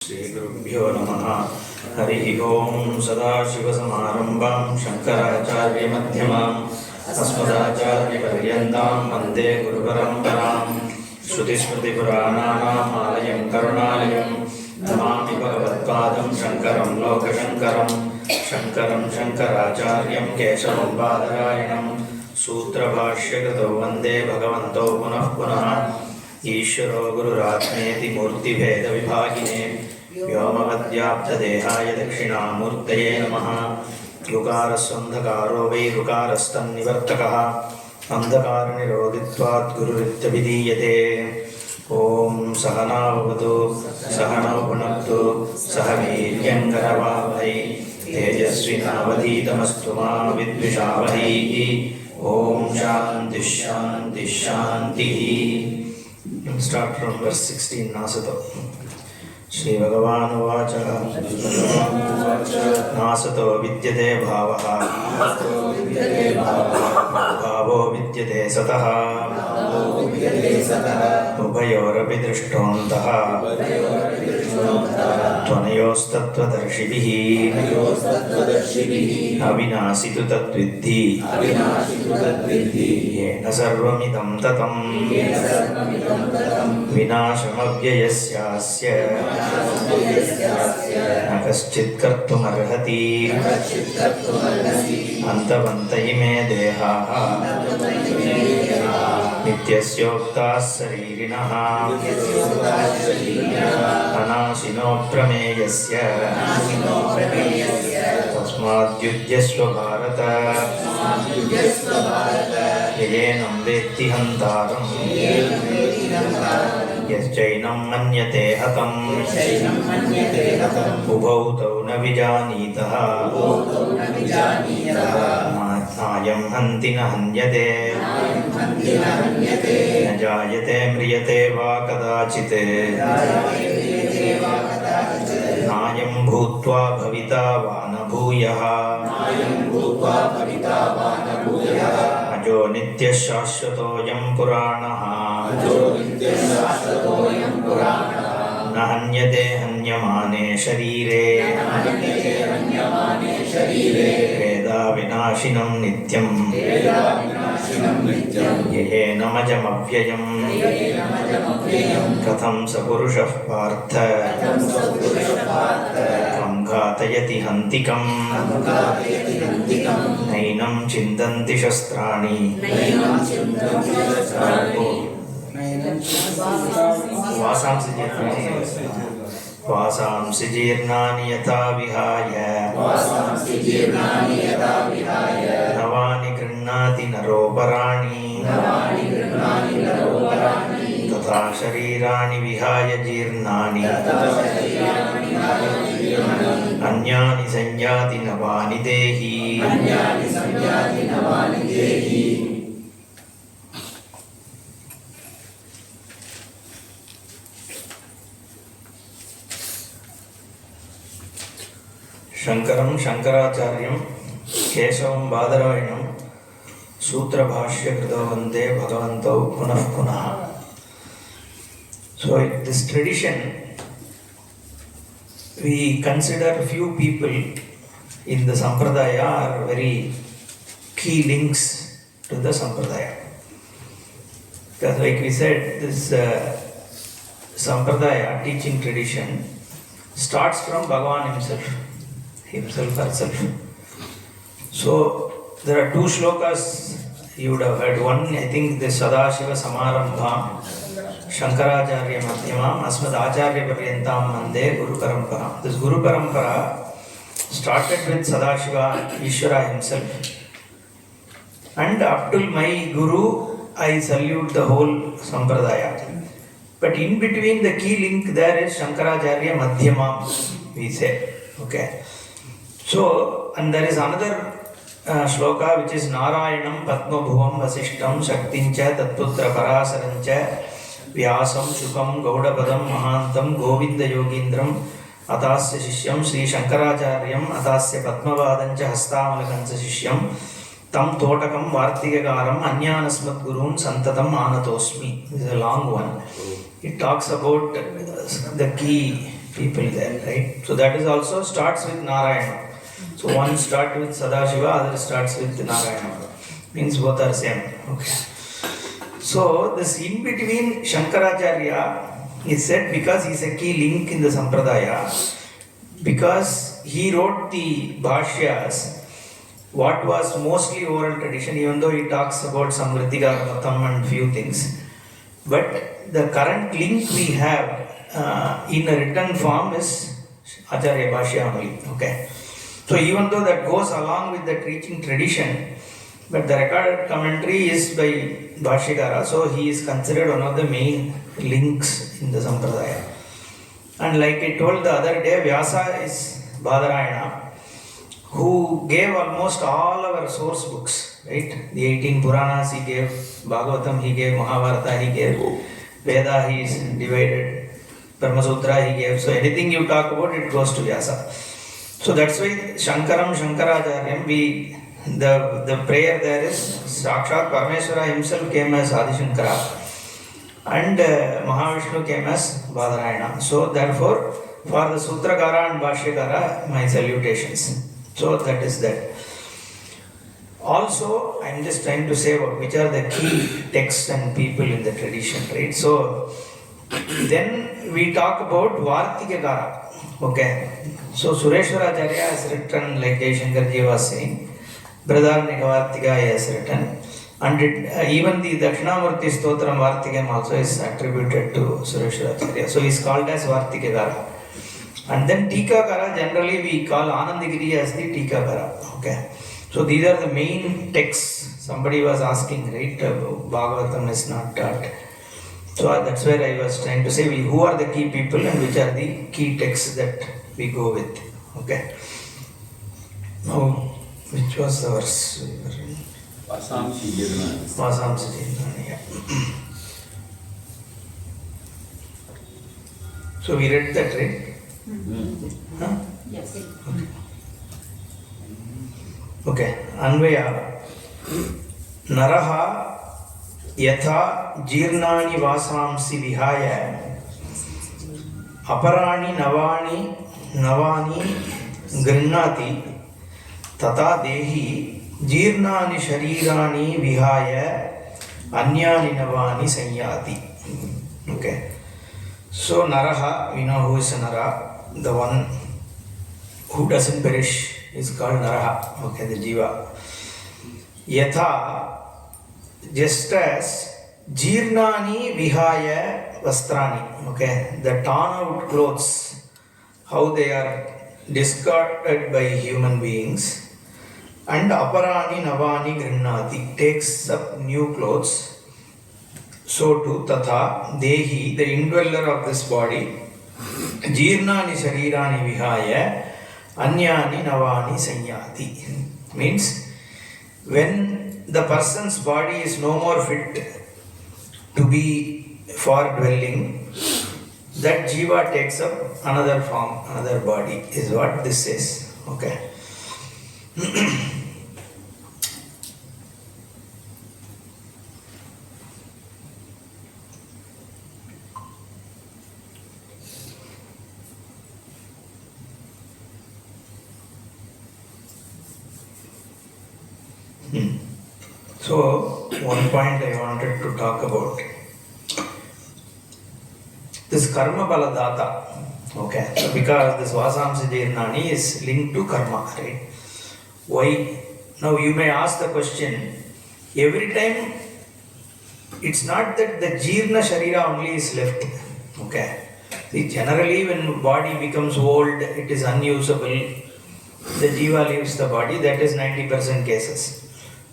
श्रीगुरुभ्यो नमः। हरिः ओं। सदाशिवसमारम्भां शङ्कराचार्यमध्यमाम् अस्मदाचार्यपर्यन्तां वन्दे गुरुपरम्पराम्। श्रुतिस्मृतिपुराणानाम् आलयं करुणालयं नमामि भगवत्पादं शङ्करं लोकशङ्करं। शङ्करं शङ्कराचार्यं केशवं बादरायणं सूत्रभाष्यकृतौ वन्दे भगवन्तौ पुनः पुनः। ईश्वरो गुरुरात्मेति मूर्तिभेदविभागिने व्योमवद्व्याप्तदेहाय दक्षिणामूर्तये नमः। ऋकारस्वन्धकारो वै ऋकारस्तन्निवर्तकः अन्धकारनिरोधित्वात् गुरुरित्यभिधीयते। ॐ सहना भवतु सहनौ भुनक्तु सह वीर्यङ्करवावहै तेजस्विनावधीतमस्तु मा विद्विषावहै। ॐ शान्तिः शान्तिः शान्तिः। Start from verse 16 नासतो। श्री भगवान् उवाच नासतो विद्यते भावः भावो विद्यते सतः उभयोरपि दृष्टोऽन्तः त्वनयोस्तत्त्वदर्शिभिः अविनाशि तु तद्विद्धि येन सर्वमिदं ततं विनाशमव्ययस्यास्य न कश्चित् कर्तुमर्हति। अन्तवन्त इमे देहाः नित्यस्योक्ताः शरीरिणः अनाशिनो प्रमेयस्य तस्माद्युध्यस्व भारत येनं वेत्ति हन्तारं यश्चैनं मन्यते हतम् उभौ तौ न विजानीतः नायं हन्ति न हन्यते न जायते म्रियते वा कदाचित् नायं भूत्वा भविता वा न भूयः अजो नित्यः शाश्वतोऽयं पुराणः न हन्यते हन्यमाने शरीरे वेदा विनाशिनं नित्यं येनमजमव्ययम् कथं स पुरुषः पार्थ त्वं घातयति हन्तिकम् नैनं चिन्तन्ति शस्त्राणि वासांसि जीर्णानि यथा विहाय नवानि गृह्णाति नरोपराणि तथा शरीराणि विहाय जीर्णानि अन्यानि संयाति नवानि देहि। शंकरं शंकराचार्यं केशवं बादरायणं सूत्रभाष्यकृतौ वन्दे भगवन्तौ पुनः पुनः. So this tradition, we consider few people in the sampradaya are very key links to the sampradaya. Because like we said, this sampradaya teaching tradition starts from Bhagavan himself herself. So there are two shlokas you would have heard. One, I think, the Sadashiva Samarambham Shankaracharya Madhyamam Asmadacharya Paryantam Vande Guru Parampara. This Guru Parampara started with Sadashiva Ishvara himself, and up till my Guru I salute the whole Sampradaya. But in between, the key link there is Shankaracharya Madhyamam, we say. Okay. So, and there is another shloka which is Narayanam Padma Bhuvam Vasishtam Shaktincha Tatputra Parasarancha Vyasam Shukam Gaudapadam Mahantam Govinda Yogindram Atasya Shishyam Sri Shankaracharyam Atasya Padmavadancha Hastamalakansa Shishyam Tam Totakam Vartigagaram Anyanasmat Gurun Santatam Anatosmi. This is a long one. It talks about the key people there, right? So that is also starts with Narayana. So one starts with Sadashiva, other starts with Narayana. Means both are same. Okay. So this in between Shankaracharya is said because he is a key link in the Sampradaya, because he wrote the Bhashyas, what was mostly oral tradition, even though he talks about some Vritika Matam and few things. But the current link we have in a written form is Acharya Bhashya only. Okay. So even though that goes along with the teaching tradition, but the recorded commentary is by Bhashyakara, so he is considered one of the main links in the Sampradaya. And like I told the other day, Vyasa is Badarayana, who gave almost all our source books, right? The 18 Puranas he gave, Bhagavatam he gave, Mahabharata he gave, Veda he is divided, Brahma Sutra he gave. So anything you talk about, it goes to Vyasa. So that's why Shankaram, Shankaracharyam, the prayer there is Sakshat Parameswara himself came as Adi Shankara and Mahavishnu came as Badarayana. So therefore, for the Sutrakara and Bhashyakara, my salutations. So that is that. Also, I am just trying to say which are the key texts and people in the tradition, right? So then we talk about Vartikakara. Okay. So Sureshwaracharya has written, like Jaishankarji was saying, Brihadaranyaka Vartika has written, and even the Dakshinamurti Stotram Vartikam also is attributed to Sureshwaracharya. So he is called as Vartikakara. And then Tikakara, generally we call Anandagiri as the Tikakara. Okay. So these are the main texts. Somebody was asking, right? Bhagavatam is not taught. So that's where I was trying to say who are the key people and which are the key texts that we go with. Okay. Now, which was the verse? Vasamsi Jirnani. Vasamsi Jirnani, yeah. So we read that, right? Mm-hmm. Huh? Yes. Okay. Okay. Anvaya. Naraha yatha jirnani vasamsi vihaya aparani navani grinnati tata dehi jirnani sharirani vihaya anyani navani sanyati. Okay. So Naraha, we know who is Nara, the one who doesn't perish is called Naraha, okay, the Jiva. Yatha, just as Jirnani Vihaya Vastrani, okay, the torn out clothes, how they are discarded by human beings, and Aparani Navani Grinnati takes up new clothes. So too Tatha Dehi, the indweller of this body, Jirnani Sharirani Vihaya Anyani Navani Sanyati. Means when the person's body is no more fit to be for dwelling, that Jiva takes up another form, another body, is what this says. Okay. So, one point I wanted to talk about. This karma baladata. Okay. So because this vasamsi jirnani is linked to karma, right? Why? Now you may ask the question, every time it's not that the jirna sharira only is left. Okay. See, generally when body becomes old, it is unusable, the jiva leaves the body, that is 90% cases.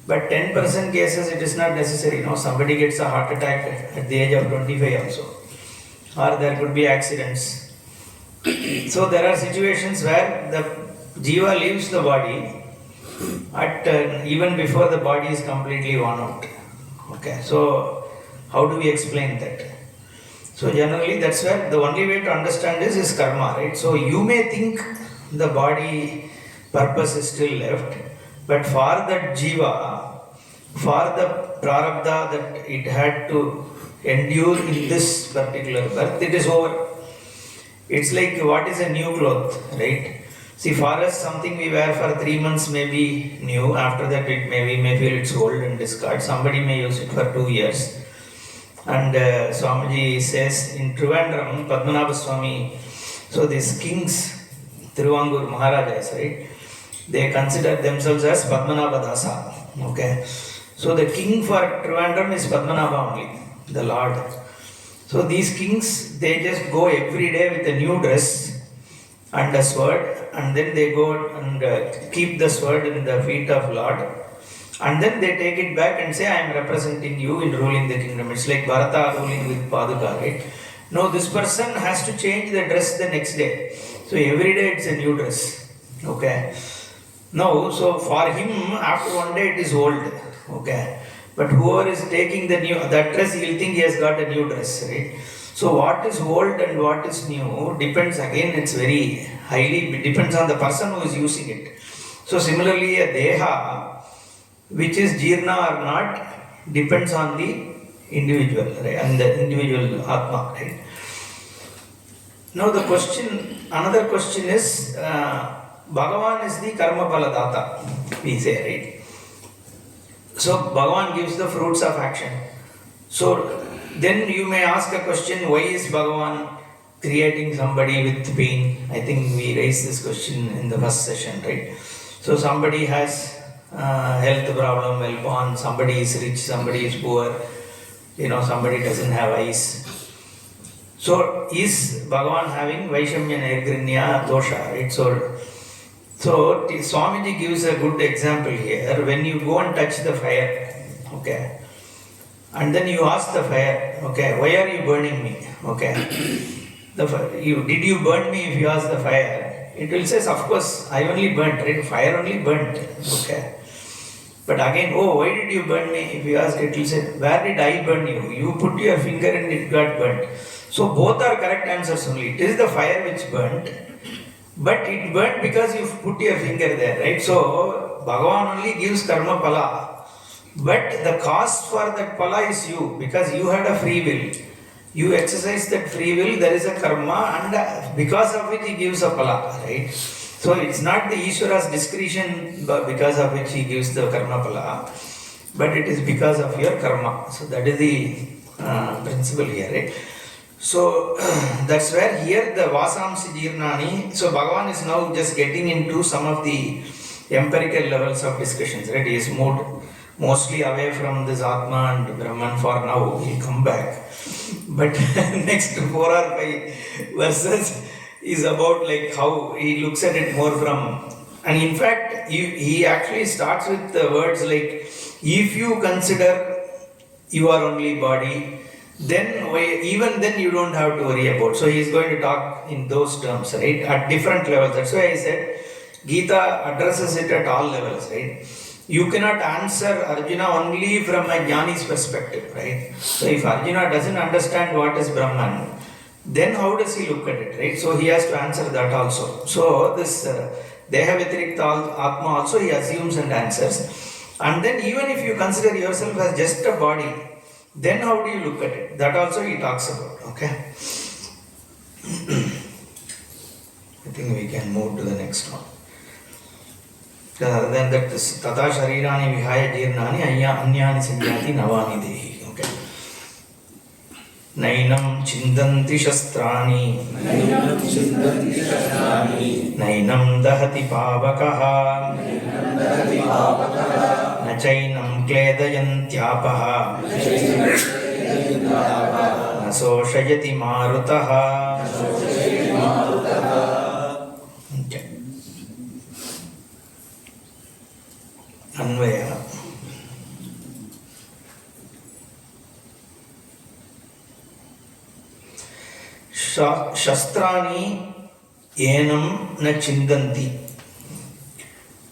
But 10% cases it is not necessary. No, somebody gets a heart attack at the age of 25 also. Or there could be accidents. So there are situations where the jiva leaves the body at even before the body is completely worn out. Okay, so how do we explain that? So generally that's where the only way to understand this is karma, right? So you may think the body purpose is still left, but for that jiva, for the prarabdha that it had to endure in this particular birth, it is over. It's like what is a new cloth, right? See, for us, something we wear for 3 months may be new. After that, it may feel it's old and discard. Somebody may use it for 2 years. And Swamiji says in Trivandrum, Padmanabha Swami, so these kings, Tiruvangur Maharajas, right? They consider themselves as Padmanabha Dasa. Okay. So the king for Trivandrum is Padmanabha only, the Lord. So these kings, they just go every day with a new dress and a sword, and then they go and keep the sword in the feet of Lord, and then they take it back and say, I am representing you in ruling the kingdom. It's like Bharata ruling with Paduka, right? No, this person has to change the dress the next day. So every day it's a new dress. Okay. No, so for him, after one day it is old. Okay. But whoever is taking that dress, he will think he has got a new dress, right? So what is old and what is new depends, again, it's very highly, depends on the person who is using it. So similarly, a deha, which is jirna or not, depends on the individual, right? And the individual atma, right? Now the question, another question is, Bhagavan is the karma paladata, we say, right? So Bhagavan gives the fruits of action. So then you may ask a question, why is Bhagavan creating somebody with pain? I think we raised this question in the first session, right? So somebody has health problem, well born, somebody is rich, somebody is poor, somebody doesn't have eyes. So is Bhagavan having Vaishamya Nirgrinya dosha, right? So Swamiji gives a good example here. When you go and touch the fire, okay, and then you ask the fire, okay, why are you burning me? Okay, did you burn me? If you ask the fire, it will say, of course, I only burnt, right? Fire only burnt, okay. But again, oh, why did you burn me? If you ask, it will say, where did I burn you? You put your finger and it got burnt. So both are correct answers only. It is the fire which burnt. But it burnt because you put your finger there, right? So, Bhagavan only gives karma pala. But the cause for that pala is you, because you had a free will. You exercise that free will, there is a karma, and because of it he gives a pala, right? So, it's not the Ishvara's discretion because of which he gives the karma pala, but it is because of your karma. So, that is the principle here, right? So that's where here the Vasamsi Jirnani, so Bhagavan is now just getting into some of the empirical levels of discussions, right? He is moved mostly away from this Atma and Brahman for now, he'll come back. But next 4 or 5 verses is about like how he looks at it more from, and in fact he actually starts with the words like, if you consider you are only body, then even then you don't have to worry about. So he is going to talk in those terms, right? At different levels. That's why I said Gita addresses it at all levels, right? You cannot answer Arjuna only from a jnani's perspective, right? So if Arjuna doesn't understand what is Brahman, then how does he look at it, right? So he has to answer that also. So this Deha Vyatirikta Atma also he assumes and answers. And then even if you consider yourself as just a body, then how do you look at it? That also he talks about, okay? I think we can move to the next one. Other than that, this Tata Sharirani Vihaya Jirnani Anyani Sanjati Navani Dehi, okay? Nainam Chindanti Shastrani Nainam Dahati Pavakaha Nachainam Kledayantyapah Nasoshayati Marutaha. Okay. Anvaya. Shastrani enam na chindanti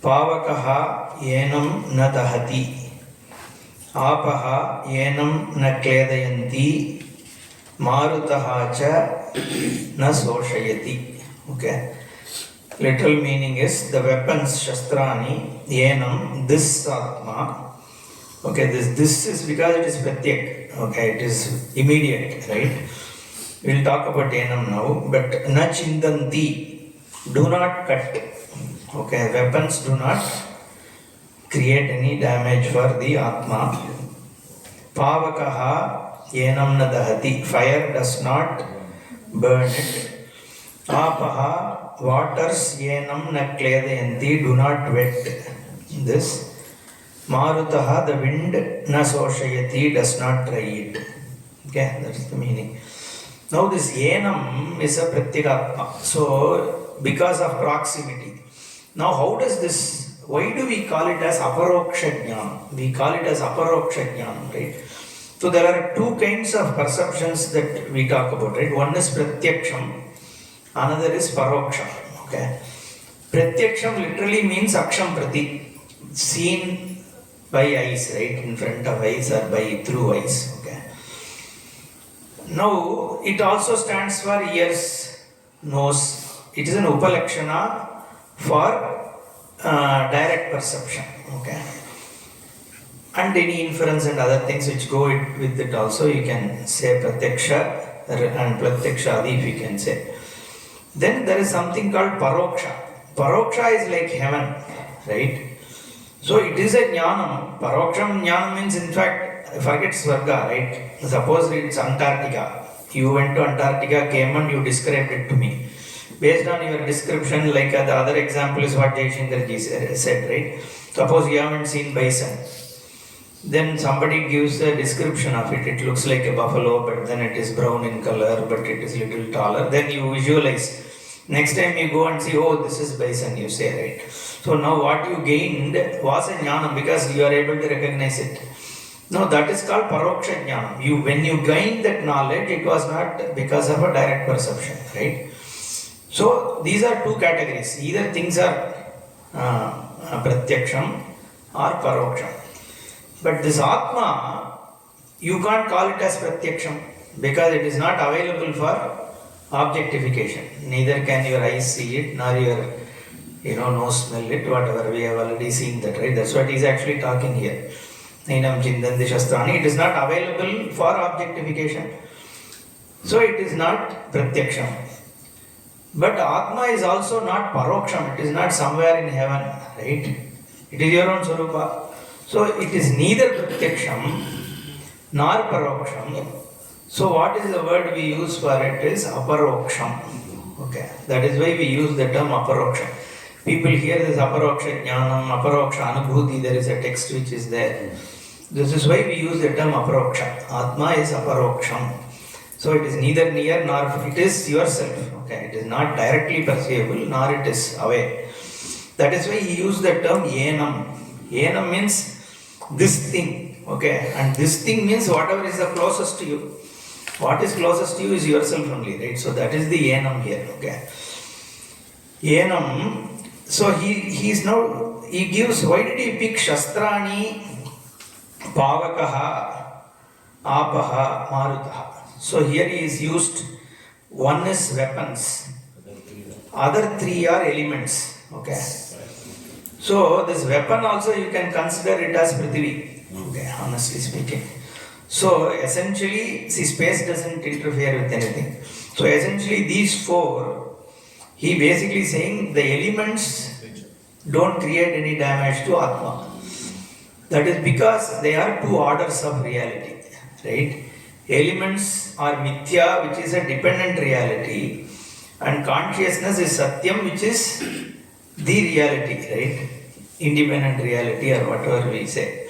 pavakaha enam na dahati apaha enam na kledayanti marutaha cha na soshayati. Okay, literal meaning is the weapons shastrani enam, this atma. Okay, this is because it is pratyak. Okay, it is immediate, right? We'll talk about Enam now, but na chindanti, do not cut. Okay, weapons do not create any damage for the Atma. Pavakaha enam na dahati, fire does not burn it. Apaha, waters enam na kledayanti, do not wet this. Marutaha, the wind na soshayati, does not dry it. Okay, that's the meaning. Now this enam is a pratyagatma. So because of proximity. Now how does this, why do we call it as aparoksha jnana? We call it as aparoksha jnana, right? So there are two kinds of perceptions that we talk about, right? One is pratyaksham, another is paroksha. Okay. Pratyaksham literally means aksham prati, seen by eyes, right? In front of eyes or by through eyes. Okay. Now it also stands for ears, nose. It is an upalakshana for direct perception. Okay. And any inference and other things which go with it also, you can say pratyaksha and pratyaksha adi if you can say. Then there is something called paroksha. Paroksha is like heaven, right? So it is a jnanam. Paroksham jnanam means, in fact, forget Swarga, right? Suppose it's Antarctica. You went to Antarctica, came and you described it to me. Based on your description, like the other example is what Jaishankar ji said, right? Suppose you haven't seen bison. Then somebody gives a description of it. It looks like a buffalo, but then it is brown in color, but it is little taller. Then you visualize. Next time you go and see, oh, this is bison, you say, right? So now what you gained was a jnanam because you are able to recognize it. No, that is called paroksha jnanam. When you gained that knowledge, it was not because of a direct perception, right? So these are two categories. Either things are pratyaksham or paroksham. But this Atma, you can't call it as pratyaksham because it is not available for objectification. Neither can your eyes see it, nor your nose smell it, whatever. We have already seen that, right? That's what he's actually talking here. Nainam chindanti shastrani. It is not available for objectification. So it is not pratyaksham. But Atma is also not paroksham. It is not somewhere in heaven, right? It is your own Swarupa. So it is neither pratyaksham nor paroksham. So what is the word we use for it is aparoksham. Okay, that is why we use the term aparoksham. People hear this aparoksha jnanam, aparoksha anubhuti, there is a text which is there. This is why we use the term aparoksha. Atma is aparoksham. So it is neither near nor it is yourself. Okay, it is not directly perceivable nor it is away. That is why he used the term enam. Enam means this thing. Okay, and this thing means whatever is the closest to you. What is closest to you is yourself only, right? So that is the enam here. Okay, enam. So he gives. Why did he pick shastrani, pavakaha, apaha, marutaha? So here he is used. One is weapons. Other three are elements. Okay. So this weapon also you can consider it as Prithvi. Okay, honestly speaking. So essentially, see, space doesn't interfere with anything. So essentially these four, he basically saying the elements don't create any damage to Atma. That is because they are two orders of reality, right? Elements are mithya, which is a dependent reality, and consciousness is satyam, which is the reality, right? Independent reality or whatever we say.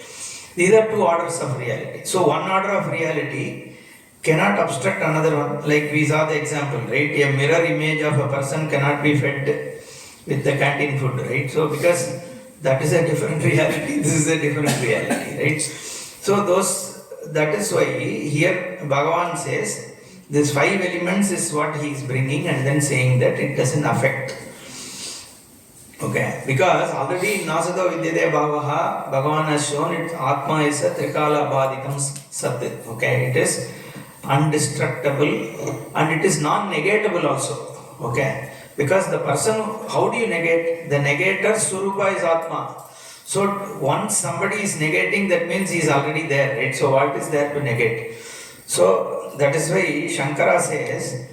These are two orders of reality. So one order of reality cannot obstruct another one. Like we saw the example, right? A mirror image of a person cannot be fed with the canteen food, right? So because that is a different reality, this is a different reality, right? So that is why here Bhagavan says this five elements is what he is bringing and then saying that it doesn't affect. Okay, because already in Nasada Vidyade Bhavaha, Bhagavan has shown it, Atma is a Trikala Badikam Sat. Okay, it is undestructible and it is non-negatable also. Okay, because the person, how do you negate? The negator Surupa is Atma. So once somebody is negating, that means he is already there, right? So what is there to negate? So that is why Shankara says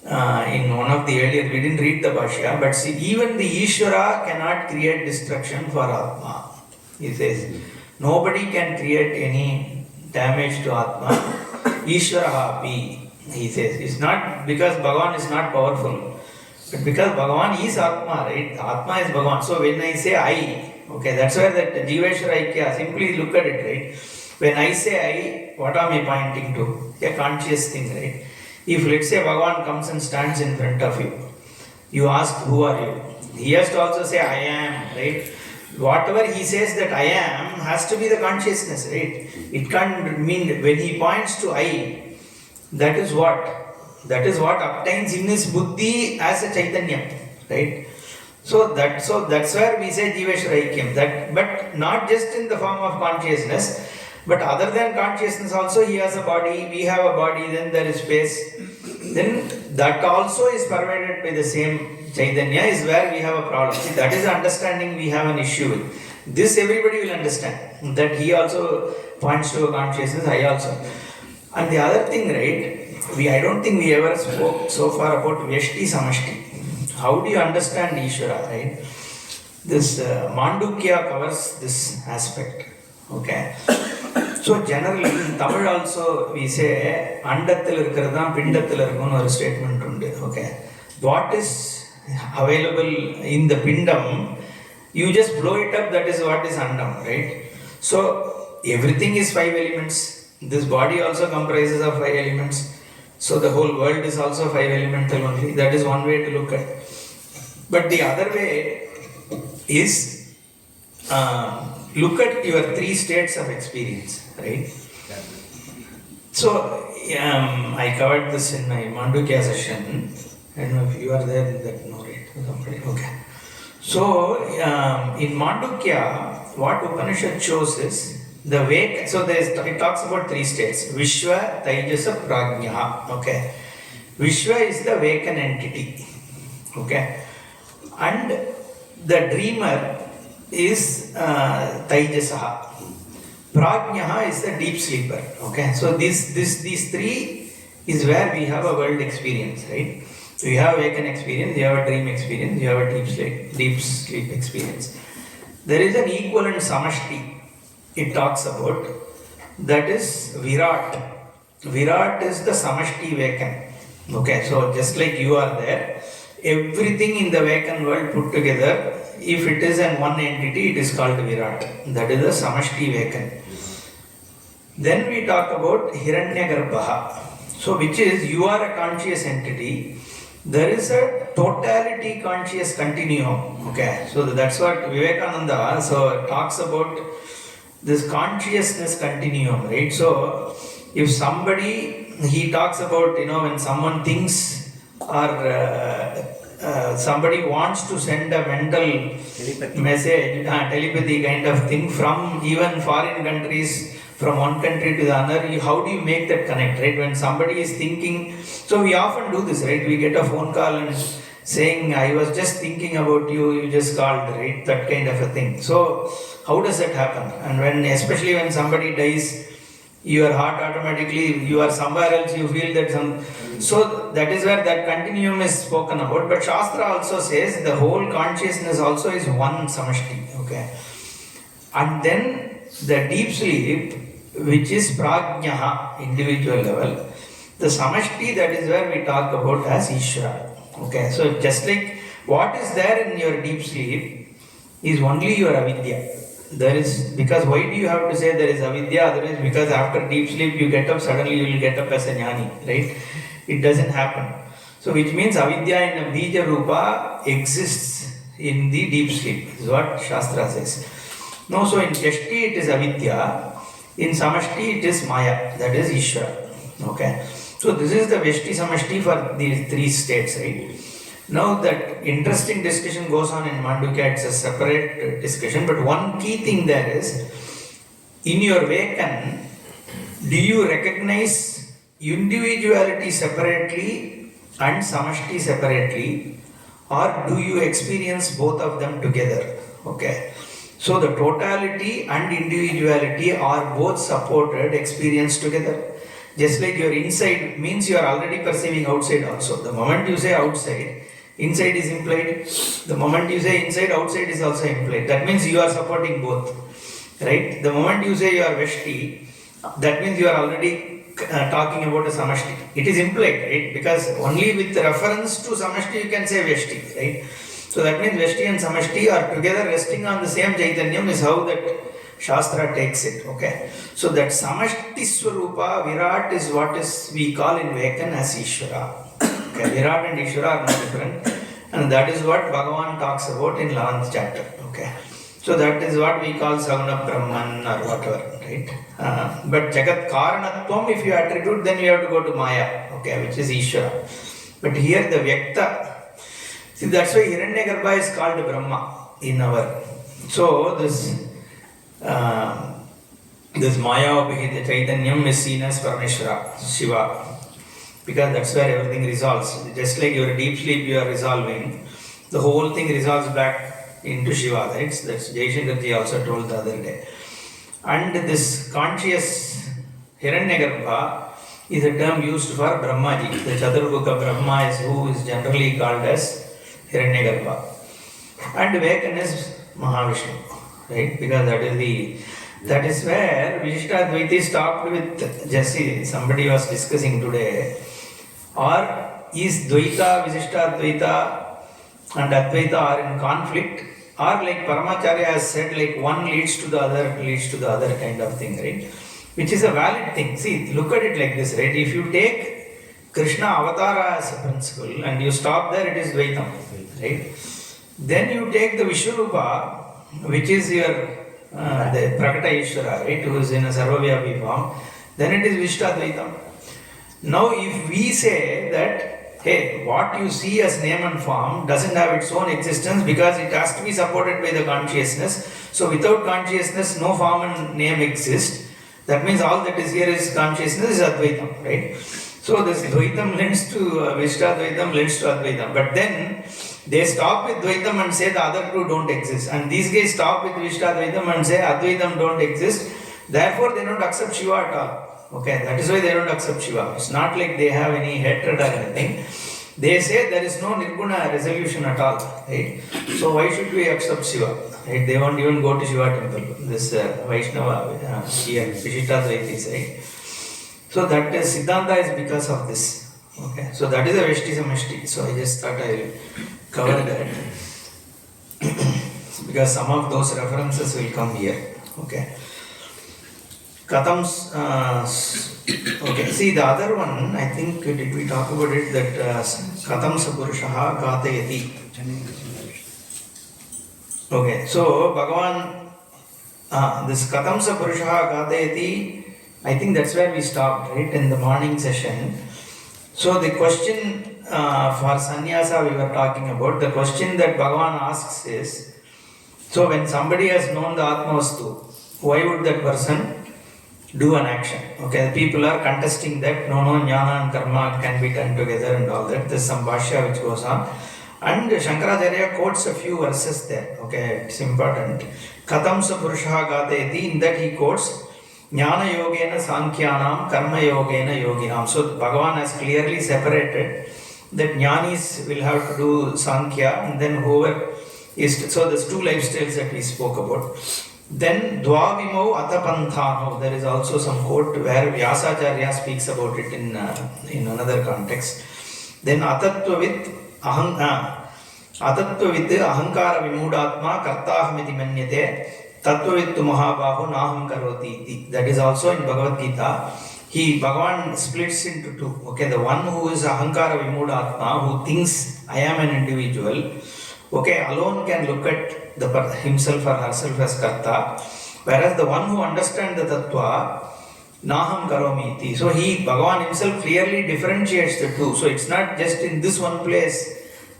in one of the earlier, we didn't read the Bhashya, but see, even the Ishvara cannot create destruction for Atma. He says, nobody can create any damage to Atma. Ishvara api, he says. It's not because Bhagavan is not powerful, but because Bhagavan is Atma, right? Atma is Bhagavan. So when I say I, okay, that's where that Jiveshwara Aikya, simply look at it, right? When I say I, what am I pointing to? A conscious thing, right? If let's say Bhagavan comes and stands in front of you, you ask, who are you? He has to also say, I am, right? Whatever he says that I am has to be the consciousness, right? It can't mean, when he points to I, that is what? That is what obtains in his buddhi as a Chaitanya, right? So that's where we say Jiveshwara Aikyam, that, but not just in the form of consciousness, but other than consciousness also he has a body, we have a body, then there is space. Then that also is pervaded by the same Chaitanya is where we have a problem. See, that is the understanding we have an issue with. This everybody will understand. That he also points to a consciousness, I also. And the other thing, right, I don't think we ever spoke so far about Vyashti Samashti. How do you understand Ishvara, right? This Mandukya covers this aspect. Okay. So generally in Tamil also we say Andathil irukkiradha Pindathil irukkum or statement undu. Okay. What is available in the Pindam, you just blow it up, that is what is Andam, right? So everything is 5 elements. This body also comprises of 5 elements. So the whole world is also 5 elemental only. That is one way to look at it. But the other way is look at your 3 states of experience, right? So I covered this in my Mandukya session. I don't know if you are there in that, no, right? Somebody, okay. So in Mandukya, what Upanishad shows is the way, so it talks about 3 states: Vishwa, Taijasa, Prajna. Okay. Vishwa is the vacant entity. Okay. And the dreamer is Taijasa. Prajna is the deep sleeper. Okay. So these 3 is where we have a world experience, right? So you have vacant experience, you have a dream experience, you have a deep sleep experience. There is an equivalent samashti it talks about, that is Virat. Virat is the samashti vacant. Okay, so just like you are there, everything in the vacant world put together, if it is an one entity, it is called Virat. That is the samashti vacant. Then we talk about Hiranyagarbha. So which is, you are a conscious entity. There is a totality conscious continuum. Okay, so that's what Vivekananda talks about, this consciousness continuum, right? So if somebody, he talks about, when someone thinks or somebody wants to send a mental message, telepathy kind of thing from even foreign countries, from one country to the other, how do you make that connect, right? When somebody is thinking, so we often do this, right? We get a phone call and saying, I was just thinking about you, you just called, right? That kind of a thing. So how does that happen? And especially when somebody dies, your heart automatically, you are somewhere else, you feel that so that is where that continuum is spoken about. But Shastra also says the whole consciousness also is one samashti. Okay. And then the deep sleep, which is prajna, individual level, the samashti, that is where we talk about as Ishvara. Okay, so just like what is there in your deep sleep is only your avidya. There is, because why do you have to say there is avidya? Otherwise, because after deep sleep you get up, suddenly you will get up as a jnani, right? It doesn't happen. So which means avidya in a bija rupa exists in the deep sleep, is what Shastra says. No, so in Yashti it is avidya, in Samashti it is Maya, that is Ishvara. Okay. So this is the Vyashti Samashti for these 3 states, right? Now that interesting discussion goes on in Mandukya, it's a separate discussion, but one key thing there is, in your Vakan, do you recognize individuality separately and Samashti separately, or do you experience both of them together? Okay. So the totality and individuality are both supported, experienced together. Just like your inside means you are already perceiving outside also. The moment you say outside, inside is implied. The moment you say inside, outside is also implied. That means you are supporting both. Right? The moment you say you are Veshti, that means you are already talking about a Samashti. It is implied, right? Because only with reference to Samashti you can say Veshti, right? So that means Veshti and Samashti are together resting on the same Chaitanyam is how that Shastra takes it, okay? So that Samashti Swarupa, Virat is what is we call in Vekan as Ishvara. Okay, Virat and Ishvara are not different. And that is what Bhagavan talks about in 11th chapter, okay? So that is what we call Saguna Brahman or whatever, right? But Jagat Karanatvam, if you attribute, then you have to go to Maya, okay, which is Ishvara. But here the Vyakta, see, that's why Hiranyagarbha is called Brahma in our. So this Maya Abhihita Chaitanyam is seen as Parameshwara, Shiva, because that's where everything resolves. Just like your deep sleep you are resolving, the whole thing resolves back into Shiva, right? That's Jaishankarji also told the other day. And this conscious Hiranyagarbha is a term used for Brahmaji. The Chaturmukha Brahma is who is generally called as Hiranyagarbha. And Vekan is Mahavishnu, right? Because that is where Vishishtadvaiti stopped with Jesse. Somebody was discussing today. Or is Dvaita, Vishishtadvaita and Advaita are in conflict? Or like Paramacharya has said, like one leads to the other kind of thing, right? Which is a valid thing. See, look at it like this, right? If you take Krishna Avatara as a principle and you stop there, it is Dvaitam, right? Then you take the Vishwarupa, which is your the Prakata Ishvara, right, who is in a Sarvavyapi form, then it is Vishtadvaitam. Now, if we say that, hey, what you see as name and form doesn't have its own existence because it has to be supported by the consciousness, so without consciousness, no form and name exist, that means all that is here is consciousness is Advaitam, right? So this Dvaitam lends to Vishtadvaitam lends to Advaitam, but then they stop with Dvaitam and say the other two don't exist. And these guys stop with Vishtadvaitam and say Advaitam don't exist. Therefore, they don't accept Shiva at all. Okay, that is why they don't accept Shiva. It's not like they have any hatred or anything. They say there is no Nirguna resolution at all. Right? So why should we accept Shiva? Right? They won't even go to Shiva temple. This Vaishnava here, Vishishtadvaitis, right? So that Siddhanta is because of this. Okay, so that is a Veshti Samashti. So I just thought I will cover that because some of those references will come here. Okay. Katams. Okay. See the other one. I think did we talk about it that Katam Sapurushaha Gatayati. Okay. So Bhagavan, this Katam Sapurushaha Gatayati. I think that's where we stopped, right, in the morning session. So the question for sannyasa we were talking about, the question that Bhagavan asks is, so when somebody has known the Atmavastu, why would that person do an action? Okay, people are contesting that, no, jnana and karma can be done together and all that. There's some bhashya which goes on. And Shankaracharya quotes a few verses there. Okay, it's important. Katam sa purushaha gatayati, in that he quotes, Jnana yogena sankhyanam, karma yogena yoginam. So Bhagavan has clearly separated that jnanis will have to do sankhya and then whoever is, so there's two lifestyles that we spoke about. Then dvavimau atapanthano, there is also some quote where Vyasacharya speaks about it in another context. Then atatvavit ahankara vimudatma kartahmiti manyate Tattvavittu Mahabahu Naham Karoti iti. That is also in Bhagavad Gita. Bhagavan splits into two. Okay, the one who is Ahankara Vimudatma, who thinks I am an individual, okay, alone can look at himself or herself as Karta. Whereas the one who understands the Tattva, Naham Karomi iti. So Bhagavan himself clearly differentiates the two. So it's not just in this one place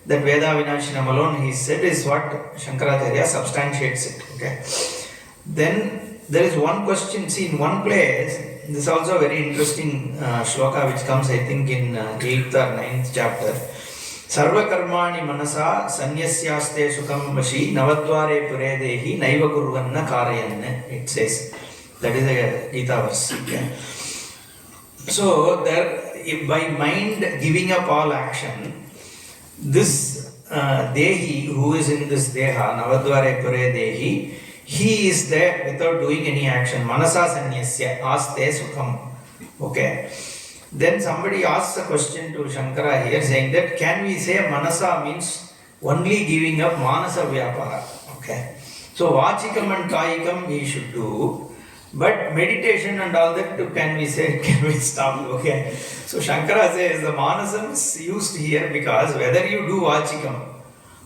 that Veda Vinashinam alone he said is what Shankaracharya substantiates it. Okay. Then there is one question, see in one place, this is also a very interesting shloka which comes I think in 8th or 9th chapter. Sarva karmani manasa sanyasyaste sukam vashi navadvare puredehi naiva kurvanna karayanna, it says. That is a Gita verse. Okay. So there, by mind giving up all action, this Dehi who is in this Deha, Navadvare Pure Dehi, he is there without doing any action. Manasa Sanyasya, Aste Sukham. Okay. Then somebody asks a question to Shankara here saying that can we say Manasa means only giving up Manasa Vyapara? Okay. So Vachikam and Kayikam we should do, but meditation and all that can we say, can we stop? Okay. So Shankara says the Manasam is used here because whether you do Vachikam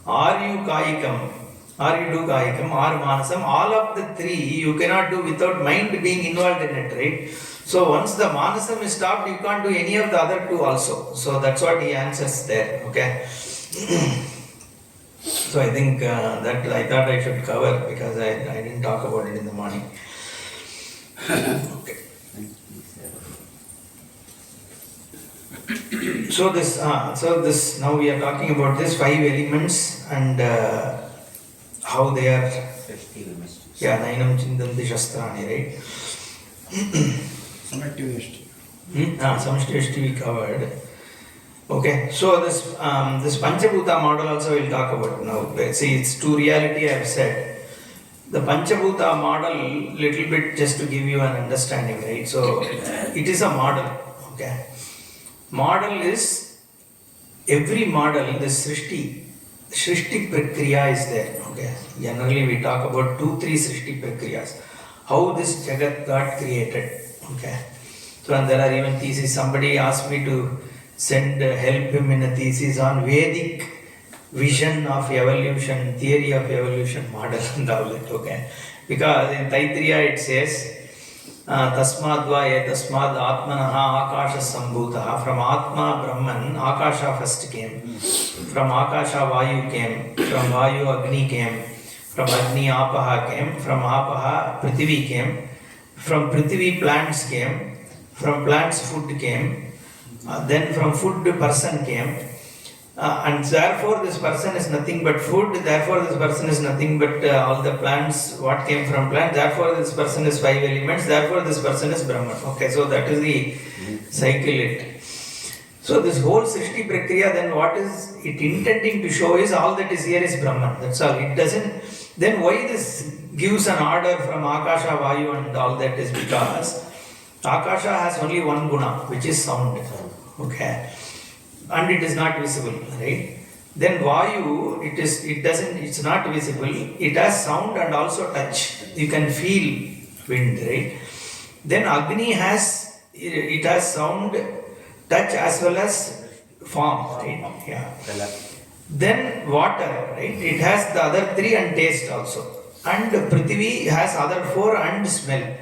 or you Kayikam or you do Kayikam or Manasam, all of the three you cannot do without mind being involved in it, right? So once the Manasam is stopped, you can't do any of the other two also. So that's what he answers there, okay? So I think that I thought I should cover because I didn't talk about it in the morning. Okay. So this now we are talking about this 5 elements and how they are. Nainam Chindanti Shastrani, right? Samashti we covered. Okay, so this Panchabhuta model also we'll talk about now. See, it's to reality I have said. The Panchabhuta model, little bit just to give you an understanding, right? So it is a model, okay? Model is, every model, the Srishti Prakriya is there, okay? Generally we talk about 2-3 Srishti Prakriyas. How this Jagat got created, okay? So and there are even theses, somebody asked me to help him in a thesis on Vedic vision of evolution, theory of evolution model and all that, okay? Because in Taittiriya it says, Tasmadva Tasmad Atmanaha Akasha Sambhutaha. From Atma Brahman, Akasha first came. From Akasha Vayu came. From Vayu Agni came. From Agni Apaha came. From Apaha Prithvi came. From Prithvi plants came. From plants food came. Then from food person came. And therefore this person is nothing but food, therefore this person is nothing but all the plants, what came from plant, therefore this person is 5 elements, therefore this person is Brahman. Okay, so that is the cycle. So this whole Srishti Prakriya, then what is it intending to show is all that is here is Brahman. That's all. It doesn't, then why this gives an order from Akasha, Vayu and all that is because Akasha has only one guna, which is sound. Okay. And it is not visible, right? Then Vayu, it's not visible. It has sound and also touch. You can feel wind, right? Then Agni has sound, touch as well as form, right? Yeah. Then water, right? It has the other 3 and taste also. And Prithvi has other 4 and smell.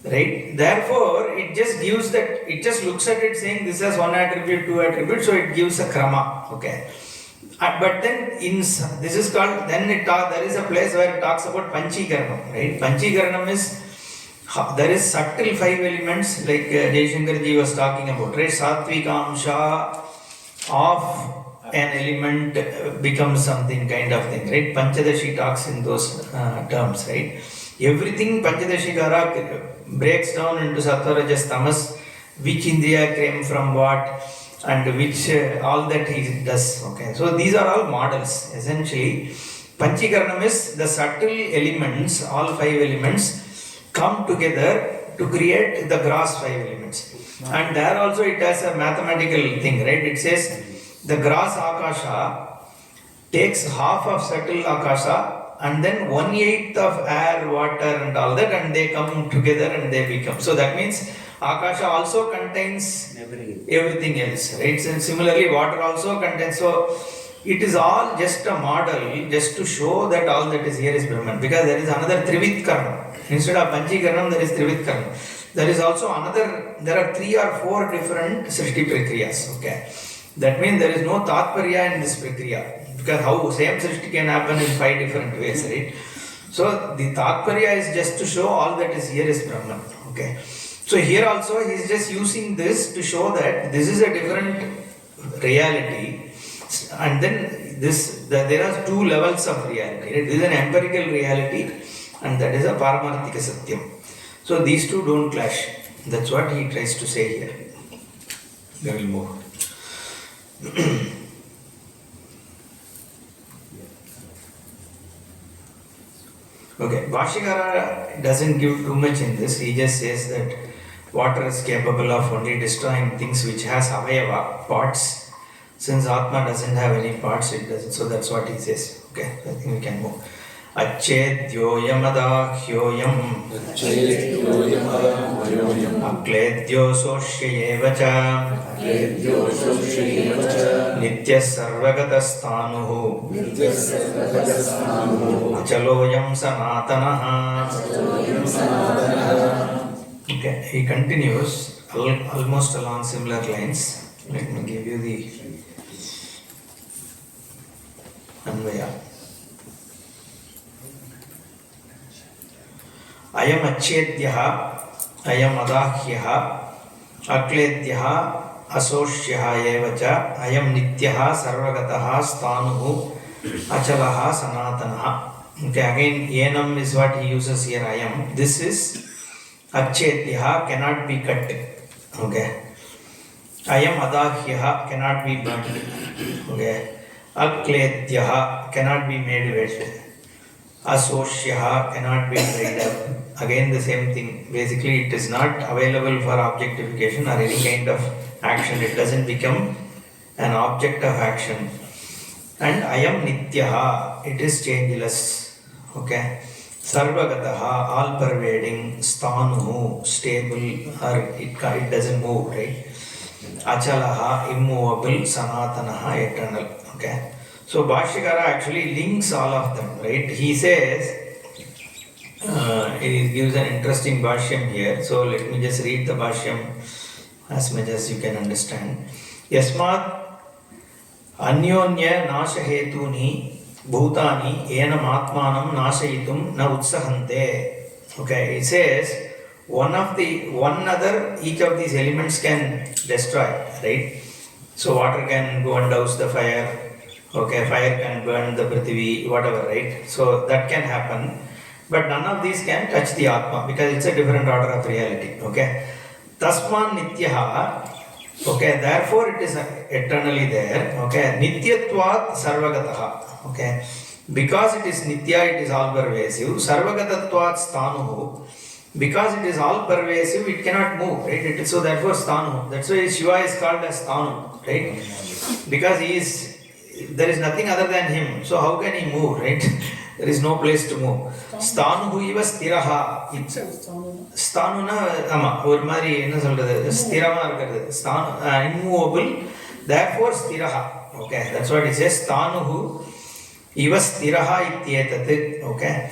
Right? Therefore, it just gives that, it just looks at it saying this has 1 attribute, 2 attributes, so it gives a krama. Okay. But then this is called, there is a place where it talks about Panchikaranam. Right? Panchikaranam is, there is subtle 5 elements like Jaishankarji was talking about. Right? Satvikamsha of an element becomes something kind of thing. Right? Panchadashi talks in those terms. Right? Everything Panchadashikara breaks down into Sattva, Rajas, Tamas, which Indriya came from what and which all that he does. Okay, so these are all models. Essentially, Panchikaranam is the subtle elements, all 5 elements come together to create the gross 5 elements. And there also it has a mathematical thing, right? It says the gross Akasha takes half of subtle Akasha and then 1/8 of air, water and all that, and they come together and they become. So that means Akasha also contains everything else, right? And similarly water also contains. So it is all just a model just to show that all that is here is Brahman. Because there is another Trivit Karma. Instead of Panchikaranam there is Trivit Karma. There is also another, there are 3 or 4 different Srishti Prakriyas. Okay. That means there is no Tatparya in this Prakriya. Because how same Srishti can happen in 5 different ways, right? So the Tatparya is just to show all that is here is Brahman. Okay. So here also he is just using this to show that this is a different reality, and then there are 2 levels of reality. Right? This is an empirical reality, and that is a Paramarthika Satyam. So these 2 don't clash. That's what he tries to say here. We will move. Okay, Bhashyakara doesn't give too much in this. He just says that water is capable of only destroying things which has avayava, parts. Since Atma doesn't have any parts, it doesn't. So that's what he says. Okay, I think we can move. Acchedyoyamadakyoyam akledyososhyev cha nityas sarvagatastanuhu achaloyam sanatanaha. Okay, he continues almost along similar lines. Let me give you the Anvaya. Ayam acchedyaha, ayam adahyaha, akledyaha, asoshyaha evacha, ayam nityaha, sarvagataha, stanuhu, achalaha, sanatanaha. Okay, again, yenam is what he uses here, ayam. This is acchedyaha, cannot be cut. Okay. Ayam adahyaha, cannot be burnt. Okay. Akledyaha, cannot be made wet. Asoshyaha, cannot be dried up. Again the same thing. Basically it is not available for objectification or any kind of action. It doesn't become an object of action. And ayam nityaha, it is changeless. Okay. Sarvagataha, all pervading. Stanuhu, stable, or it doesn't move, right? Achalaha, immovable. Sanatanaha, eternal. Okay. So Bhashyakara actually links all of them, right? He says, he gives an interesting Bhashyam here. So let me just read the Bhashyam as much as you can understand. Yasmat anyonya nashahetuni bhutani enam atmanam nashayitum na utsahante. Okay, it says one another, each of these elements can destroy, right? So water can go and douse the fire. Okay, fire can burn the Prithvi, whatever, right? So that can happen. But none of these can touch the Atma because it's a different order of reality. Okay. Tasman Nityaha. Okay, therefore it is eternally there. Okay. Nityatvat Sarvagataha. Okay. Because it is Nitya, it is all pervasive. Sarvagatatvat Stanuhu. Because it is all pervasive, it cannot move, right? So therefore Stanu. That's why Shiva is called as Stanu, right? Because there is nothing other than him. So how can he move, right? There is no place to move. Stanuhu iva stiraha. Stanuna, ஒரு மாதிரி என்ன சொல்றது, ஸ்திரமா இருக்கிறது. Immovable, therefore stiraha. Okay, that's what it says. Stanuhu iva stiraha ityetat. Okay.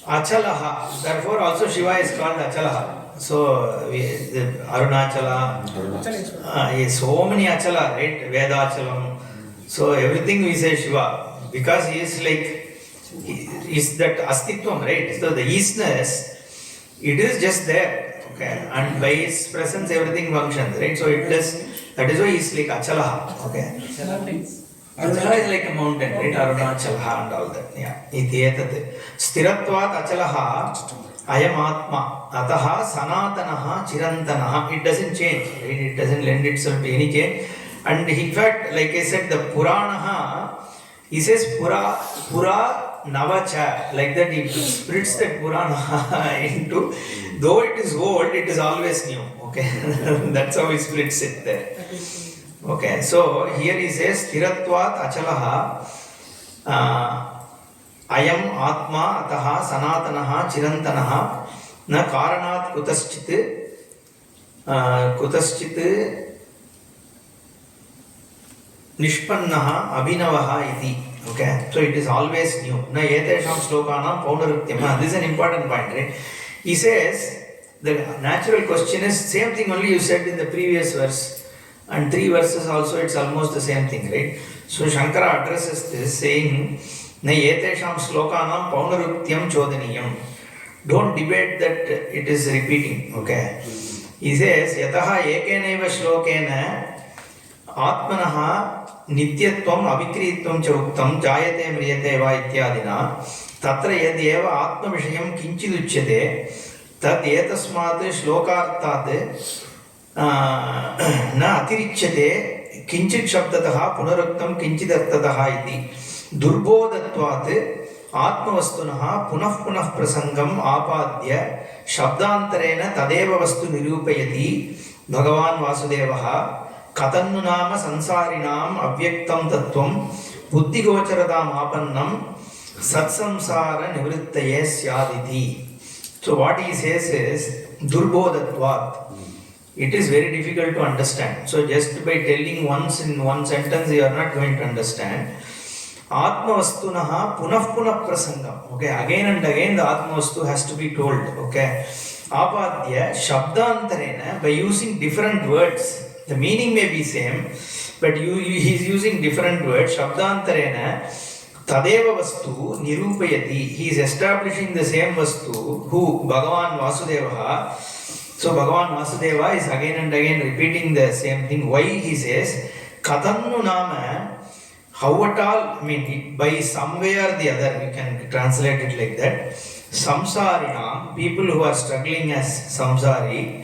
Achalaha, therefore also Shiva is called Achalaha. So Arunachala, so many Achala, right? Vedachalam. So everything we say Shiva, because he is like, is that Astitvam, right? So the Eastness, it is just there, okay? And by his presence everything functions, right? So it does, that is why he is like Achalaha, okay? Achala is like a mountain, right? Arunachala and all that, yeah. Ityetat. Stiratvat Achalaha, ayam Atma, ataha sanatanaha chirantanaha. It doesn't change, right? It doesn't lend itself to any change. And in fact, like I said, the Puranaha, he says Pura Navacha, like that he splits that Purana into, though it is old, it is always new. Okay, that's how he splits it there. Okay, so here he says Stiratvat Achalaha Ayam Atma Ataha Sanatanaha Chirantanaha Na Karanat Kutaschit Nishpannaha Abhinavaha iti. Okay, so it is always new. Na etesham slokanam paunaruptyam. This is an important point, right? He says the natural question is same thing only you said in the previous verse, and 3 verses also it's almost the same thing, right? So Shankara addresses this saying na etesham slokanam paunaruptyam chodaniyam. Don't debate that it is repeating. Okay, he says yataha ekeneva shlokena Atmanaha Nityatvam Avikritvam cha uktam jayate mriyate va ityadina tatra yad eva atma vishayam kinchid uchyate तद् एतस्मात् श्लोकार्थात् न अतिरिच्यते किञ्चित् शब्दतः पुनरुक्तं किञ्चिदर्थतः इति दुर्बोधत्वात् आत्मवस्तुनः पुनः पुनः प्रसङ्गम् आपाद्य शब्दान्तरेण तदेव वस्तु निरूपयति भगवान् वासुदेवः कथन्नु नाम संसारिणाम् अव्यक्तं तत्त्वं बुद्धिगोचरताम् आपन्नं सत्संसारनिवृत्तये स्यादिति. So what he says is durbodhatvat. It is very difficult to understand. So just by telling once in one sentence you are not going to understand. Atmavastunaha punah punah prasangam. Okay, again and again the Atmavastu has to be told. Okay. Apadya shabdantarena, by using different words. The meaning may be same, but he is using different words. Shabdantarena Tadeva Vastu Nirupayati. He is establishing the same Vastu. Who? Bhagavan Vasudeva. So Bhagavan Vasudeva is again and again repeating the same thing. Why he says Kathannu Nama? How at all? I mean, by some way or the other, we can translate it like that. Samsarina, people who are struggling as samsari,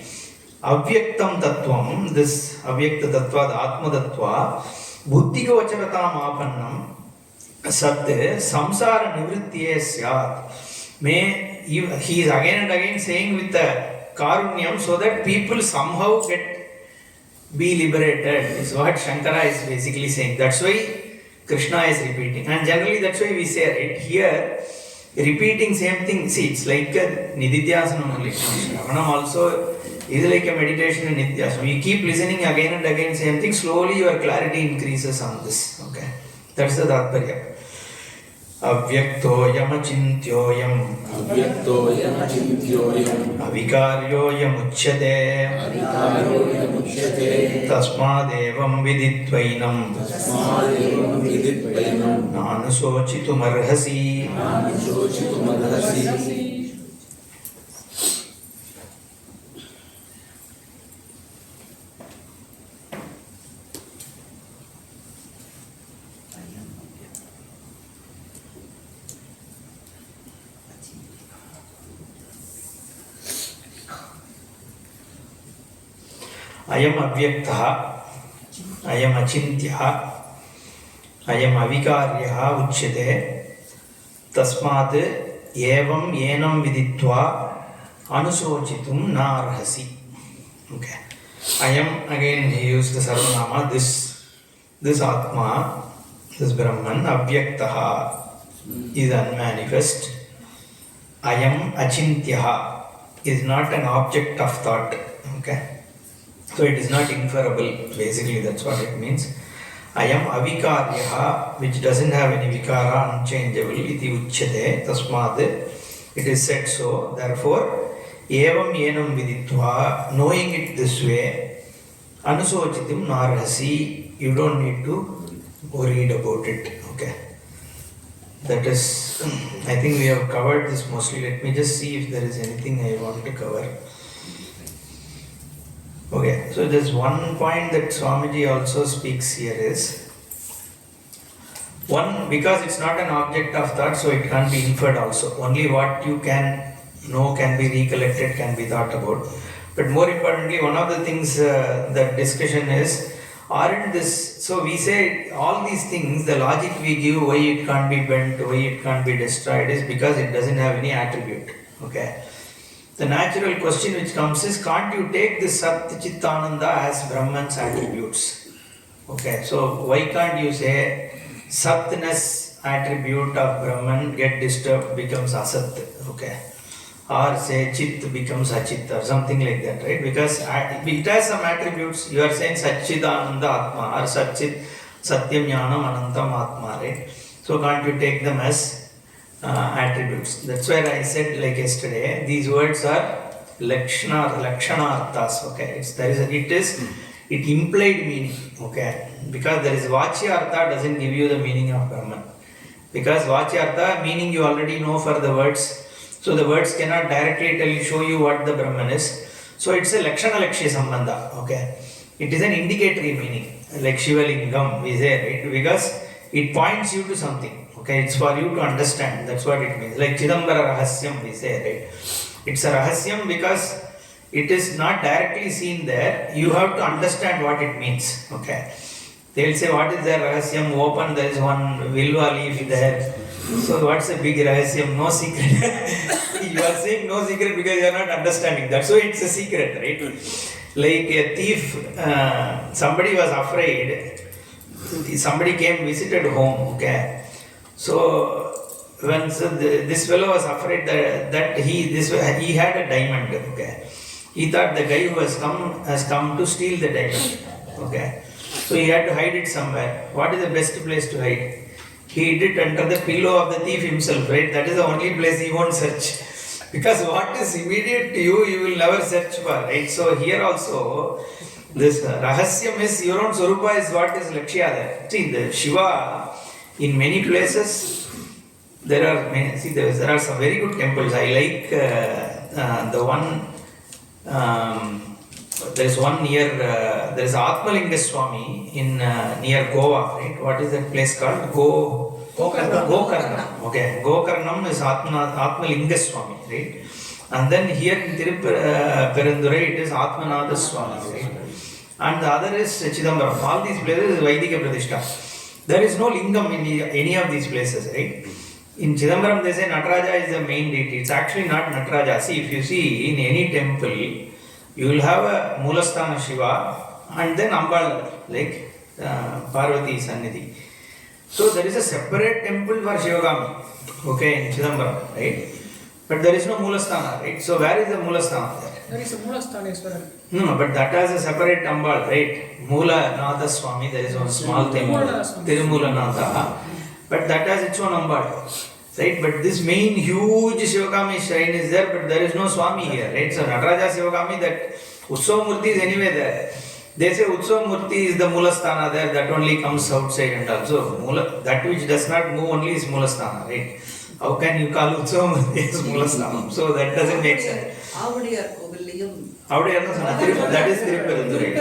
avyaktam tattvam, this avyakta tattva, the atma tattva, buddhigavacharatam apannam. Sat samsara nivrittiye syat. May he is again and again saying with the karunyam so that people somehow be liberated is what Shankara is basically saying. That's why Krishna is repeating. And generally that's why we say right here repeating same thing. See, it's like a nididhyasana only. Shravanam also is like a meditation in nididhyasana. You keep listening again and again same thing, slowly your clarity increases on this. Okay, that's the Tatparya. Avyaktoyamachintyoyam avikaryoyamuchyate tasmadevam viditvainam nanusochitumarhasi. Ayam avyaktaha, ayam achintyaha, ayam avikaryaha uchyate, tasmat evam yenam viditva anusochitum narhasi. Okay. Ayam, again he used the sarvanama, this Atma, this Brahman, avyaktaha is unmanifest. Ayam achintyaha is not an object of thought. Okay. So it is not inferable, basically that's what it means. Ayam avikaryaha, which doesn't have any vikara, unchangeable, iti uchyate, tasmad, it is said so. Therefore, evam yenam viditva, knowing it this way, anusochitim narhasi, you don't need to read about it. Okay. That is, I think we have covered this mostly. Let me just see if there is anything I want to cover. Okay, so there's one point that Swamiji also speaks here is, one, because it's not an object of thought, so it can't be inferred also. Only what you can know can be recollected, can be thought about. But more importantly, one of the things that discussion is, aren't this, so we say all these things, the logic we give, why it can't be bent, why it can't be destroyed, is because it doesn't have any attribute. Okay. The natural question which comes is, can't you take this Sat Chit Ananda as Brahman's attributes? Okay, so why can't you say Satness attribute of Brahman get disturbed becomes Asat? Okay, or say Chit becomes Achit or something like that, right? Because it has some attributes. You are saying Satchidananda Atma or Satchit Satyam Jnanam Anantam Atma, right? So can't you take them as attributes? That's why I said, like yesterday, these words are lakshanarthas. Okay, it implied meaning. Okay, because there is vachyartha doesn't give you the meaning of Brahman. Because vachyartha meaning you already know for the words, so the words cannot directly show you what the Brahman is. So it's a lakshana lakshya sambandha. Okay, it is an indicatory meaning, like Shivalingam we say, right? Because it points you to something. Okay, it's for you to understand. That's what it means. Like Chidambara Rahasyam we say, right? It's a rahasyam because it is not directly seen there. You have to understand what it means. Okay. They will say, what is there rahasyam? Open, there is one vilva leaf there. So what's a big rahasyam? No secret. You are saying no secret because you are not understanding that. So it's a secret, right? Like a thief, somebody was afraid. Somebody came, visited home. Okay. So when this fellow was afraid that he had a diamond. Okay. He thought the guy who has come to steal the diamond. Okay. So he had to hide it somewhere. What is the best place to hide? He hid it under the pillow of the thief himself, right? That is the only place he won't search. Because what is immediate to you, you will never search for, right? So here also, this rahasyam is your own Swarupa is what is Lakshya there. See, the Shiva, in many places, there are some very good temples. I like the one, there is one near, there is Atmalinga Swami in near Goa, right? What is that place called? Gokarnam. Okay, Gokarnam is Atmalinga Swami, right? And then here in Tirupperandurai it is Atmanatha Swami, right? And the other is Chidambaram. All these places is Vaidika Pratishta. There is no lingam in any of these places, right? In Chidambaram they say Nataraja is the main deity. It's actually not Nataraja. See, if you see in any temple, you will have a Moolasthana Shiva and then Ambal, like Parvati Sannidhi. So there is a separate temple for Shivagami, okay, in Chidambaram, right? But there is no Moolasthana, right? So where is the Moolasthana there? There is a Moolasthana. No, but that has a separate Ambal, right? Moolanatha Swami, there is one small thing, Tirumulanatha, but that has its own Ambal. Right, but this main huge Shivagami shrine is there, but there is no Swami here, right? So Nataraja Shivagami, that Utsava Murti is anyway there. They say Utsava Murti is the Moolasthana there, that only comes outside and also that which does not move only is Moolasthana, right? How can you call Utsava Murti as Moolasthana? So that doesn't make sense. That is Tirupperandurai.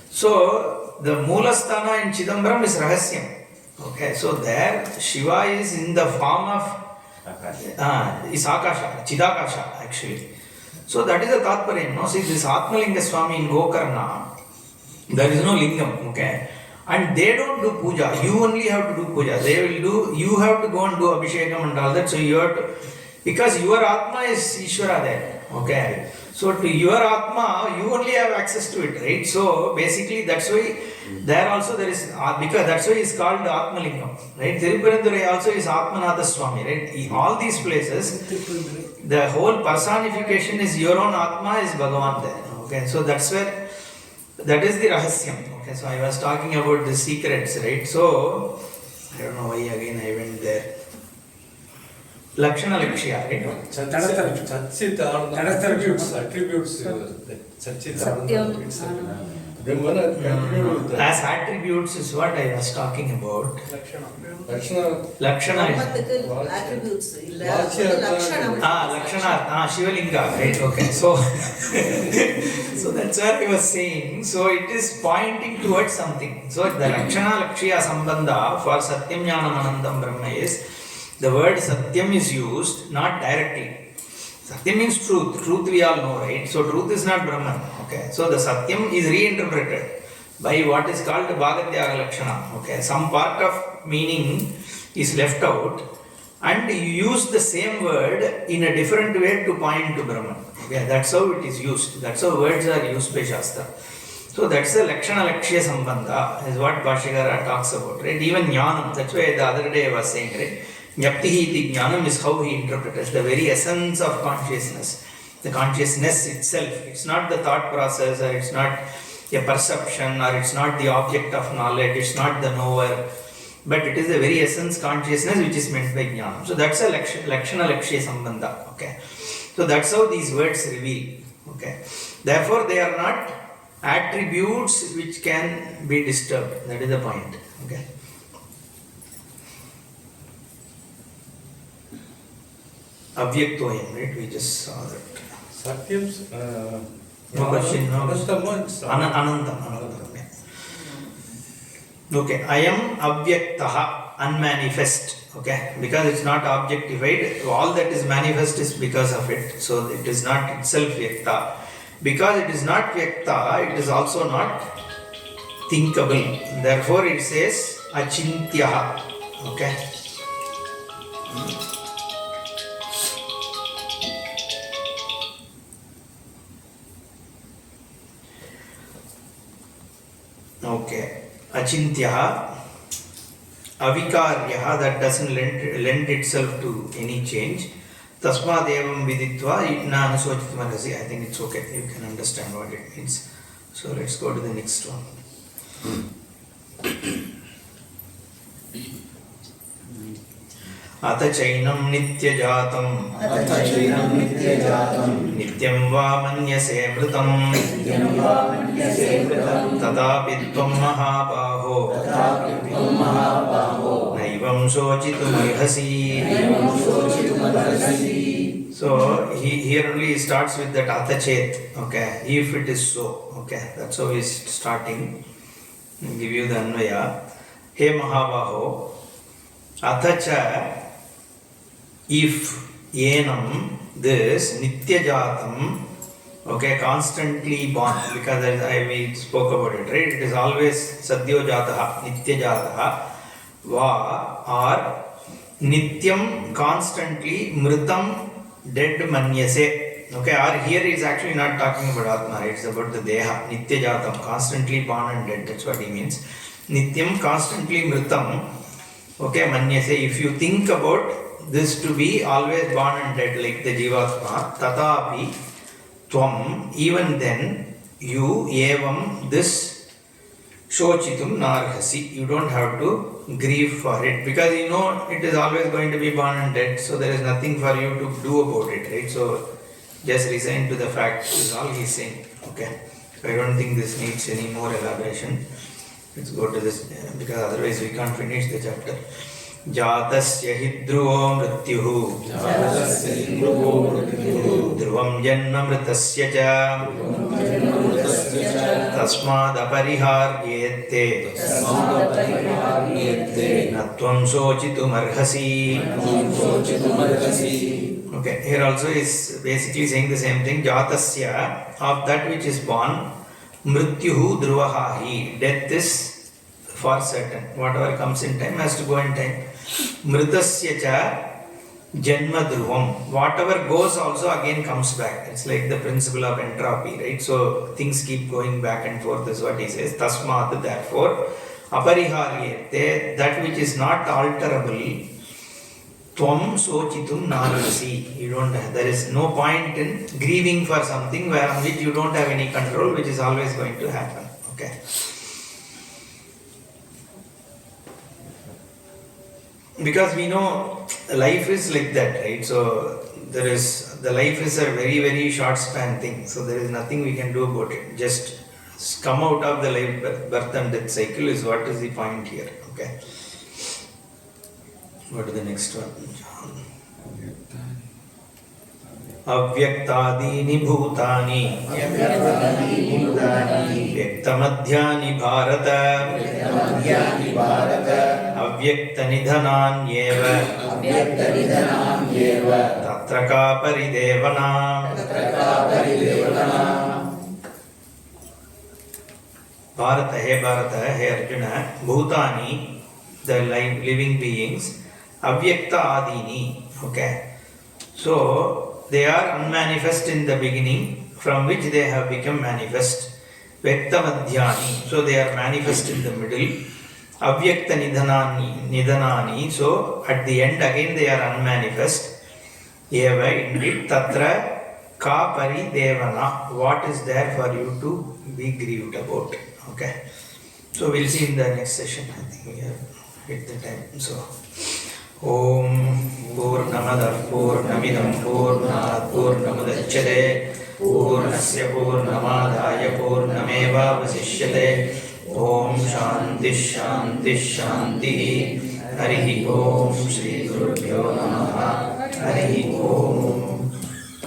So the Moolasthana in Chidambaram is Rahasyam. Okay, so there Shiva is in the form of is Akasha, Chidakasha actually. So that is the Tatparya. No? See, this Atmalinga Swami in Gokarna, there is no lingam, okay? And they don't do puja. You only have to do puja. They will do, you have to go and do Abhishekam and all that. So you have to, because your Atma is Ishvara there, okay? So to your Atma, you only have access to it, right? So basically that's why there also there is, because that's why it's called Atmalingam, right? Tirupperandurai also is Atmanatha Swami, right? In all these places, the whole personification is your own Atma is Bhagavan there, okay? So that's where, that is the Rahasyam, okay? So I was talking about the secrets, right? So, I don't know why again I went there. Lakshana Lakshya, right? Attributes. As attributes is what I was talking about. Lakshana is attributes. Lakshana, Shivalinga, right? Okay, so so that's what I was saying. So it is pointing towards something. So the Lakshana Lakshya Sambandha for Satyam Jnanam Anandam Brahma is, the word Satyam is used not directly. Satyam means truth. Truth we all know, right? So truth is not Brahman. Okay. So the Satyam is reinterpreted by what is called Bhagatyaga Lakshana. Okay. Some part of meaning is left out and you use the same word in a different way to point to Brahman. Okay. That's how it is used. That's how words are used by Shastra. So that's the Lakshana Lakshya Sambandha is what Bhashyakara talks about, right? Even Jnanam, that's why the other day I was saying, right? Jnaptihi iti jnanam is how he interprets the very essence of consciousness. The consciousness itself. It's not the thought process, or it's not a perception, or it's not the object of knowledge, it's not the knower, but it is the very essence consciousness which is meant by jnanam. So that's a Lakshana Lakshya Sambandha. Okay. So that's how these words reveal. Okay. Therefore they are not attributes which can be disturbed. That is the point. Okay. Avyaktoyam, right? We just saw that. Satyam's No question, no. Anantam. Anantam. Okay, I am avyaktaha, unmanifest. okay, because it's not objectified, all that is manifest is because of it, so it is not itself Vyakta. Because it is not Vyakta, it is also not thinkable. Therefore, it says Achintya, okay. Okay, Achintya, Avikarya, that doesn't lend itself to any change. Tasmad evam viditva na anusochitamarasi. I think it's okay, you can understand what it means. So let's go to the next one. अथ चैनं नित्यजातं नित्यं वा मन्यसे मृतं तथापि त्वं महाबाहो नैवं शोचितुमर्हसि. So here only he starts with that atachet, okay, if it is so, okay, that's how he's starting. I'll give you the anvaya. He Mahabaho, atacha, if yenam, this nityajatam, okay, constantly born, because we spoke about it, right? It is always sadhyo jataha, nityajataha, va, or nityam, constantly, mritam, dead manyase, okay, or here he is actually not talking about Atma, it's about the Deha, nityajatam, constantly born and dead, that's what he means. Nityam, constantly mritam, okay, manyase, if you think about this to be always born and dead like the Jivatma, tatapi, tvam, even then, you, evam, this, shochitum narhasi, you don't have to grieve for it, because you know it is always going to be born and dead, so there is nothing for you to do about it, right? So just resign to the fact, is all he is saying, okay. So I don't think this needs any more elaboration. Let's go to this, because otherwise we can't finish the chapter. Jatasya hi dhruvo mrityuhu dhruvam janma mritasya cha tasmad apariharyete natvam sochitum arhasi. Okay, here also is basically saying the same thing. Jatasya, of that which is born, mrityuhu dhruvaha hi, death is for certain. Whatever comes in time has to go in time. Mritasya cha janma dhruvam. Whatever goes also again comes back. It's like the principle of entropy, right? So things keep going back and forth, is what he says. Tasmat, therefore, apariharyete, that which is not alterable, tvam sochitum narasi. You don't have, there is no point in grieving for something where on which you don't have any control, which is always going to happen. Okay. Because we know life is like that, right? So there is, the life is a very, very short span thing. So there is nothing we can do about it. Just come out of the life, birth and death cycle is what is the point here. Okay. Go to the next one. Avyaktadini bhutani vyaktamadhyani bharata avyaktanidhananyeva tatra ka paridevana. Bharata, hey Arjuna, bhutani, the living beings, avyakta adini, okay. So they are unmanifest in the beginning, from which they have become manifest. Vyakta madhyani, so they are manifest in the middle. Avyakta nidhanani, so at the end again they are unmanifest. Eva, indeed, tatra ka paridevana, what is there for you to be grieved about? Okay. So we'll see in the next session. I think we have hit the time. So Om Purnamadah Purnamidam Purnat Purnamudachyate Purnasya Purnamadaya Purnameva Vasishyate. Om Shanti Shanti Shanti. Harihi Om Shri Gurubhyo Namaha. Harihi Om.